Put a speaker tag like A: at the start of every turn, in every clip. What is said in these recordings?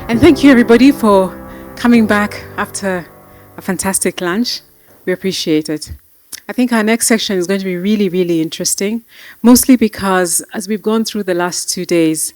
A: And thank you, everybody, for coming back after a fantastic lunch. We appreciate it. I think our next section is going to be really, really interesting, mostly because as we've gone through the last 2 days,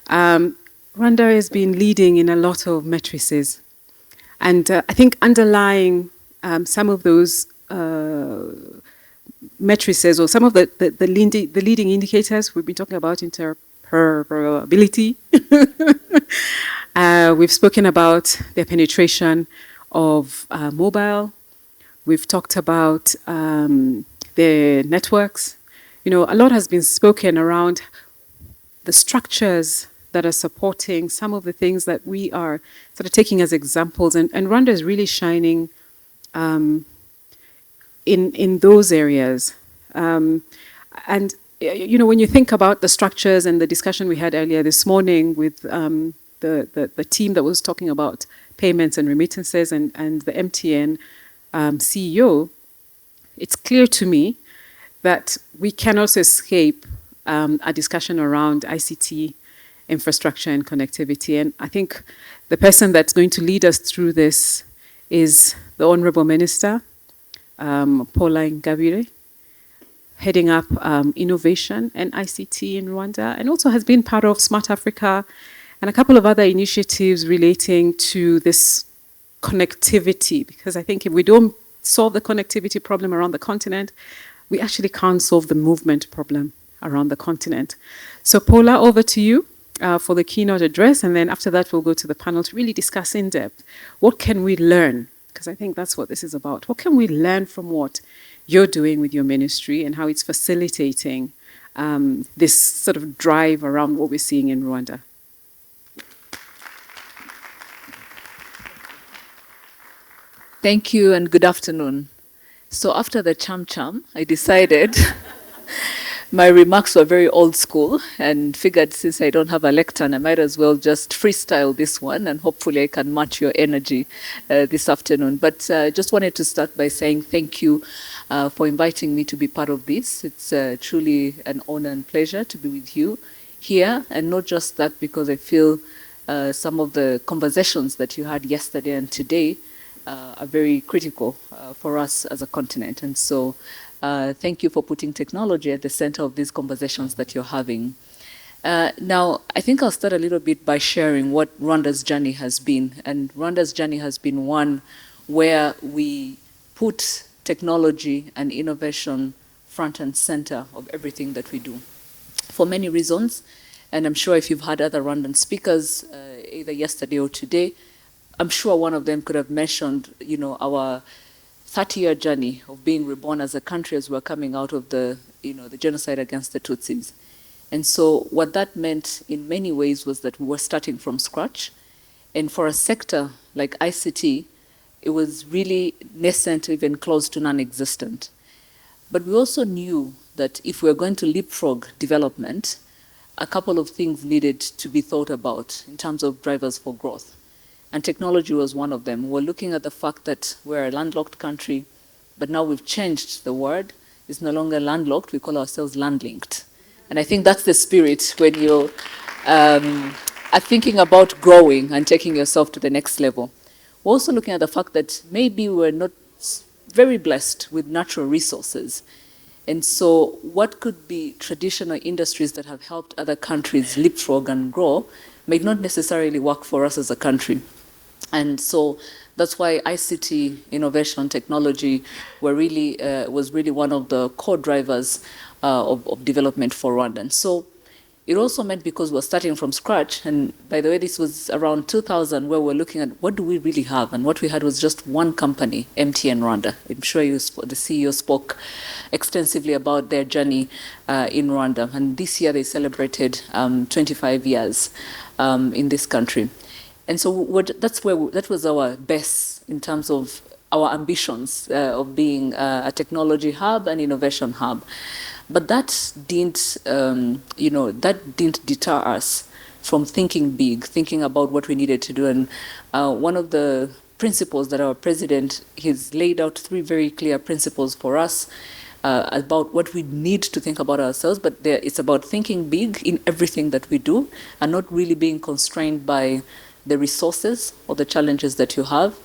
A: Rwanda has been leading in a lot of matrices. And I think underlying some of those matrices or some of the leading indicators we've been talking about interoperability. We've spoken about the penetration of mobile. We've talked about the networks. You know, a lot has been spoken around the structures that are supporting some of the things that we are sort of taking as examples. And Rwanda is really shining in those areas. And, you know, when you think about the structures and the discussion we had earlier this morning with the team that was talking about payments and remittances and the MTN CEO, it's clear to me that we cannot escape a discussion around ICT infrastructure and connectivity. And I think the person that's going to lead us through this is the Honorable Minister, Paula Ingabire, heading up innovation and ICT in Rwanda, and also has been part of Smart Africa and a couple of other initiatives relating to this connectivity, because I think if we don't solve the connectivity problem around the continent, we actually can't solve the movement problem around the continent. So Paula, over to you for the keynote address, and then after that we'll go to the panel to really discuss in depth what can we learn, because I think that's what this is about. What can we learn from what you're doing with your ministry and how it's facilitating this sort of drive around what we're seeing in Rwanda?
B: Thank you and good afternoon. So after the cham-cham, I decided my remarks were very old school and figured since I don't have a lectern, I might as well just freestyle this one and hopefully I can match your energy this afternoon. But just wanted to start by saying thank you for inviting me to be part of this. It's truly an honor and pleasure to be with you here, and not just that, because I feel some of the conversations that you had yesterday and today are very critical for us as a continent. And so thank you for putting technology at the center of these conversations that you're having. Now, I think I'll start a little bit by sharing what Rwanda's journey has been. And Rwanda's journey has been one where we put technology and innovation front and center of everything that we do, for many reasons. And I'm sure if you've had other Rwandan speakers, either yesterday or today, I'm sure one of them could have mentioned, you know, our 30-year journey of being reborn as a country as we're coming out of the, you know, the genocide against the Tutsis. And so what that meant in many ways was that we were starting from scratch. And for a sector like ICT, it was really nascent, even close to non-existent. But we also knew that if we were going to leapfrog development, a couple of things needed to be thought about in terms of drivers for growth. And technology was one of them. We're looking at the fact that we're a landlocked country, but now we've changed the word. It's no longer landlocked, we call ourselves landlinked. And I think that's the spirit when you are thinking about growing and taking yourself to the next level. We're also looking at the fact that maybe we're not very blessed with natural resources. And so what could be traditional industries that have helped other countries leapfrog and grow may not necessarily work for us as a country. And so that's why ICT, innovation, technology was really one of the core drivers of development for Rwanda. And so it also meant, because we're starting from scratch, and by the way, this was around 2000 where we're looking at what do we really have, and what we had was just one company, MTN Rwanda. I'm sure the CEO spoke extensively about their journey in Rwanda, and this year they celebrated 25 years in this country. And so that was our base in terms of our ambitions of being a technology hub and innovation hub. But that didn't deter us from thinking big, thinking about what we needed to do. And one of the principles that our president has laid out, 3 very clear principles for us about what we need to think about ourselves, but it's about thinking big in everything that we do and not really being constrained by the resources or the challenges that you have.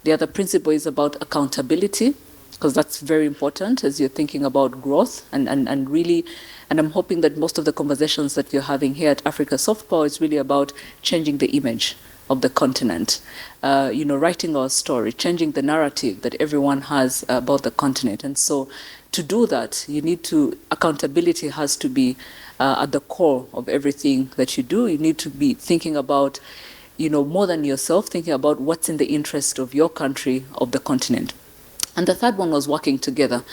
B: The other principle is about accountability, because that's very important as you're thinking about growth and really, and I'm hoping that most of the conversations that you're having here at Africa Soft Power is really about changing the image of the continent, writing our story, changing the narrative that everyone has about the continent. And so to do that, accountability has to be at the core of everything that you do. You need to be thinking about, more than yourself, thinking about what's in the interest of your country, of the continent. And the third one was working together,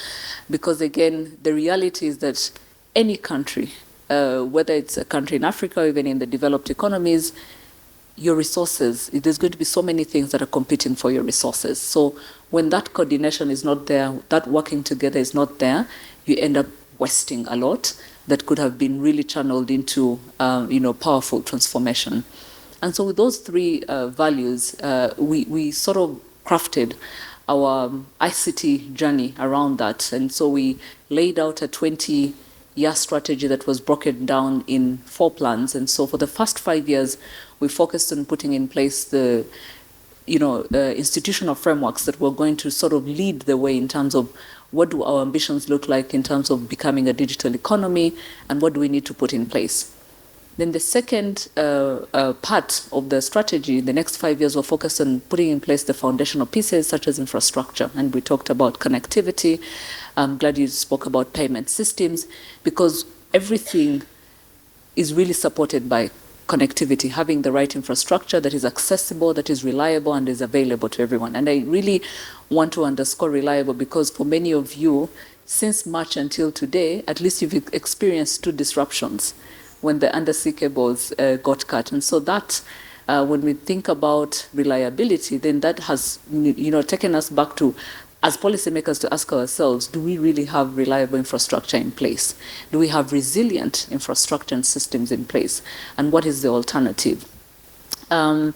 B: because again, the reality is that any country, whether it's a country in Africa or even in the developed economies, your resources, there's going to be so many things that are competing for your resources. So when that coordination is not there, that working together is not there, you end up wasting a lot that could have been really channeled into, powerful transformation. And so with those three values, we sort of crafted our ICT journey around that. And so we laid out a 20-year strategy that was broken down in 4 plans. And so for the first 5 years, we focused on putting in place the institutional frameworks that were going to sort of lead the way in terms of what do our ambitions look like in terms of becoming a digital economy, and what do we need to put in place. Then the second part of the strategy, the next 5 years, will focus on putting in place the foundational pieces such as infrastructure. And we talked about connectivity. I'm glad you spoke about payment systems, because everything is really supported by connectivity, having the right infrastructure that is accessible, that is reliable, and is available to everyone. And I really want to underscore reliable, because for many of you, since March until today, at least you've experienced 2 disruptions when the undersea cables got cut. And so that, when we think about reliability, then that has taken us back to, as policymakers, to ask ourselves, do we really have reliable infrastructure in place? Do we have resilient infrastructure and systems in place? And what is the alternative? Then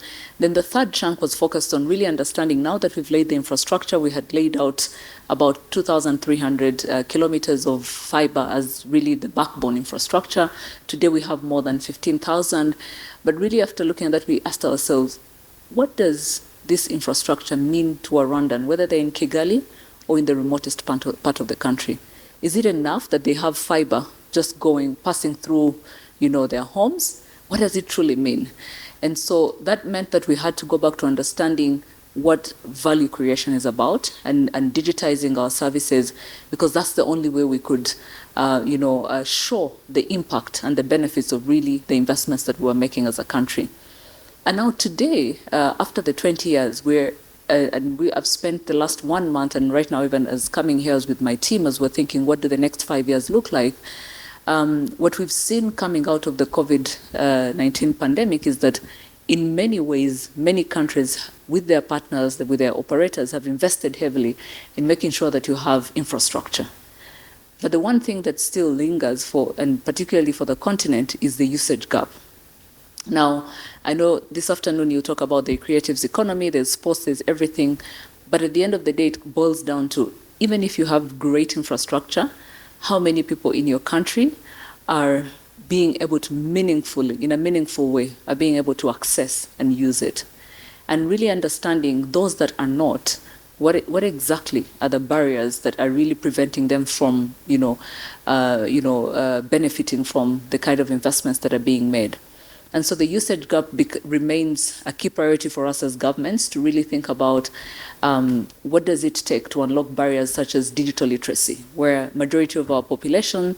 B: the third chunk was focused on really understanding, now that we've laid the infrastructure, we had laid out about 2,300 kilometers of fiber as really the backbone infrastructure. Today we have more than 15,000. But really after looking at that, we asked ourselves, what does this infrastructure mean to a Rwandan, whether they're in Kigali or in the remotest part of the country? Is it enough that they have fiber just passing through, their homes? What does it truly mean? And so that meant that we had to go back to understanding what value creation is about and digitizing our services, because that's the only way we could, show the impact and the benefits of really the investments that we're making as a country. And now today, after the 20 years, I've spent the last 1 month, and right now even as coming here with my team, as we're thinking, what do the next 5 years look like? What we've seen coming out of the COVID-19 pandemic is that in many ways, many countries with their partners, with their operators, have invested heavily in making sure that you have infrastructure. But the one thing that still lingers and particularly for the continent, is the usage gap. Now, I know this afternoon you talk about the creatives economy, there's sports, there's everything, but at the end of the day, it boils down to, even if you have great infrastructure, how many people in your country are being able to in a meaningful way, are being able to access and use it. And really understanding those that are not, what exactly are the barriers that are really preventing them from, benefiting from the kind of investments that are being made. And so the usage gap remains a key priority for us as governments to really think about what does it take to unlock barriers such as digital literacy, where majority of our population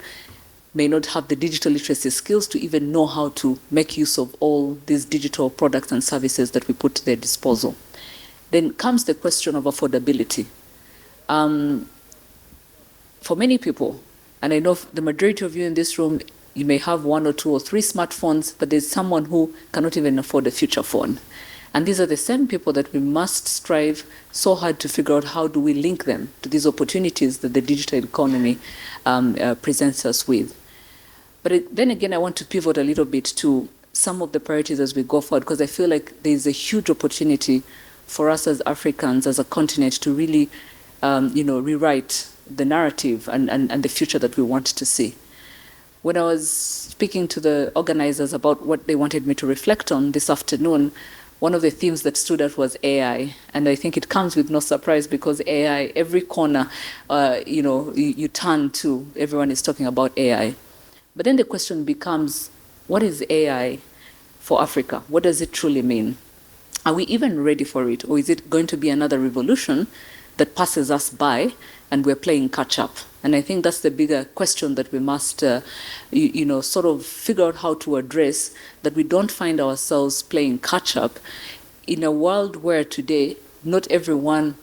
B: may not have the digital literacy skills to even know how to make use of all these digital products and services that we put to their disposal. Then comes the question of affordability. For many people, and I know the majority of you in this room, you may have 1 or 2 or 3 smartphones, but there's someone who cannot even afford a future phone. And these are the same people that we must strive so hard to figure out how do we link them to these opportunities that the digital economy presents us with. But then again, I want to pivot a little bit to some of the priorities as we go forward, because I feel like there's a huge opportunity for us as Africans, as a continent, to really rewrite the narrative and the future that we want to see. When I was speaking to the organizers about what they wanted me to reflect on this afternoon, one of the themes that stood out was AI. And I think it comes with no surprise because AI, every corner, you turn to, everyone is talking about AI. But then the question becomes, what is AI for Africa? What does it truly mean? Are we even ready for it? Or is it going to be another revolution that passes us by and we're playing catch up? And I think that's the bigger question that we must, sort of figure out how to address, that we don't find ourselves playing catch up in a world where today not everyone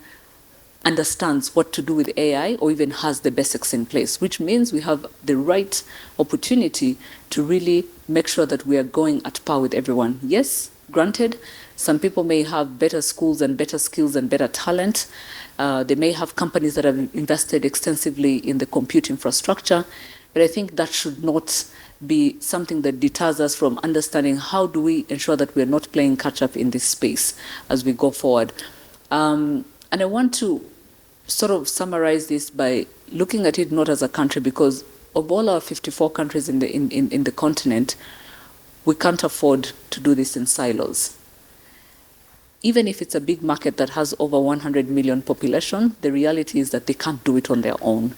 B: understands what to do with AI or even has the basics in place, which means we have the right opportunity to really make sure that we are going at par with everyone. Yes, granted, some people may have better schools and better skills and better talent. They may have companies that have invested extensively in the compute infrastructure, but I think that should not be something that deters us from understanding how do we ensure that we're not playing catch up in this space as we go forward. And I want to sort of summarize this by looking at it not as a country, because of all our 54 countries in the continent, we can't afford to do this in silos. Even if it's a big market that has over 100 million population, the reality is that they can't do it on their own.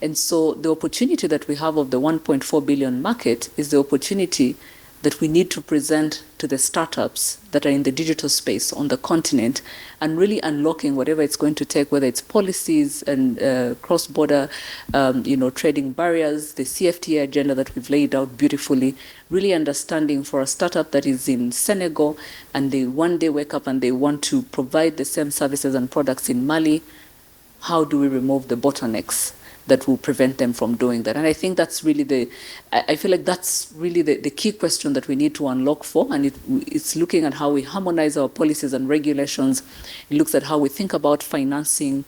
B: And so the opportunity that we have of the 1.4 billion market is the opportunity that we need to present to the startups that are in the digital space on the continent, and really unlocking whatever it's going to take, whether it's policies and cross-border trading barriers, the CFTA agenda that we've laid out beautifully, really understanding for a startup that is in Senegal and they one day wake up and they want to provide the same services and products in Mali, how do we remove the bottlenecks that will prevent them from doing that? And I think that's really I feel like that's really the key question that we need to unlock for, and it's looking at how we harmonize our policies and regulations. It looks at how we think about financing.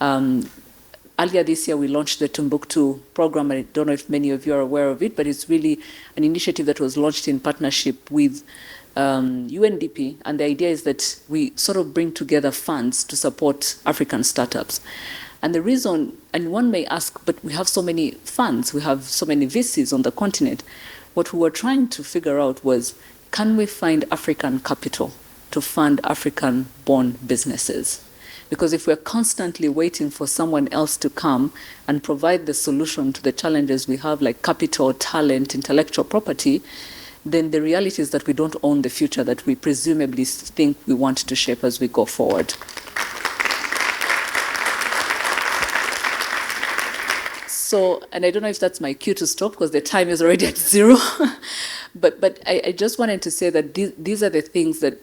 B: Earlier this year, we launched the Timbuktu program. I don't know if many of you are aware of it, but it's really an initiative that was launched in partnership with UNDP, and the idea is that we sort of bring together funds to support African startups. And the reason, and one may ask, but we have so many funds, we have so many VCs on the continent. What we were trying to figure out was, can we find African capital to fund African-born businesses? Because if we're constantly waiting for someone else to come and provide the solution to the challenges we have, like capital, talent, intellectual property, then the reality is that we don't own the future that we presumably think we want to shape as we go forward. So, and I don't know if that's my cue to stop because the time is already at 0. but I just wanted to say that these are the things that,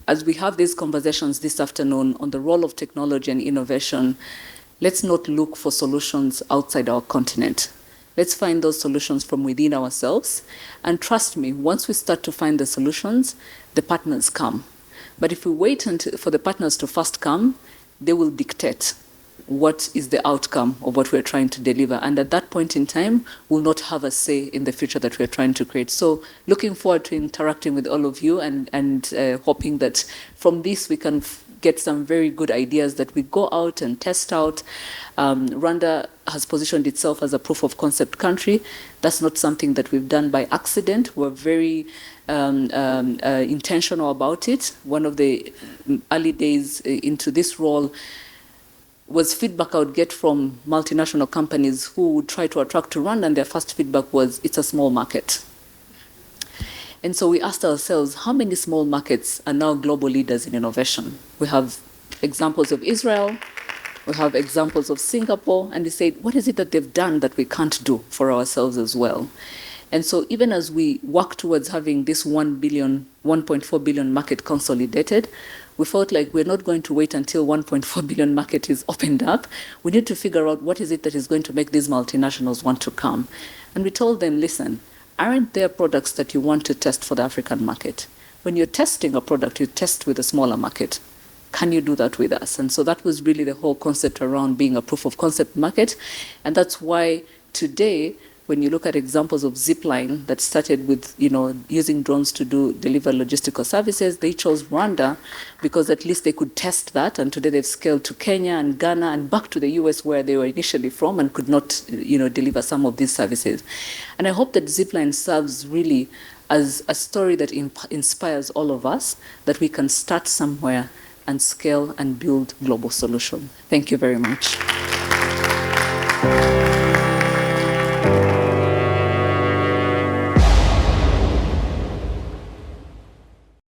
B: as we have these conversations this afternoon on the role of technology and innovation, let's not look for solutions outside our continent. Let's find those solutions from within ourselves. And trust me, once we start to find the solutions, the partners come. But if we wait for the partners to first come, they will dictate what is the outcome of what we're trying to deliver. And at that point in time, we'll not have a say in the future that we're trying to create. So looking forward to interacting with all of you and hoping that from this we can get some very good ideas that we go out and test out. Rwanda has positioned itself as a proof of concept country. That's not something that we've done by accident. We're very intentional about it. One of the early days into this role was feedback I would get from multinational companies who would try to attract to Rwanda, and their first feedback was, it's a small market. And so we asked ourselves, how many small markets are now global leaders in innovation? We have examples of Israel, we have examples of Singapore, and they said, what is it that they've done that we can't do for ourselves as well? And so even as we work towards having this 1.4 billion market consolidated, we felt like we're not going to wait until 1.4 billion market is opened up. We need to figure out what is it that is going to make these multinationals want to come. And we told them, listen, aren't there products that you want to test for the African market? When you're testing a product, you test with a smaller market. Can you do that with us? And so that was really the whole concept around being a proof of concept market. And that's why today, when you look at examples of Zipline that started with, using drones to deliver logistical services, they chose Rwanda because at least they could test that. And today they've scaled to Kenya and Ghana and back to the US where they were initially from and could not, deliver some of these services. And I hope that Zipline serves really as a story that inspires all of us, that we can start somewhere and scale and build global solution. Thank you very much.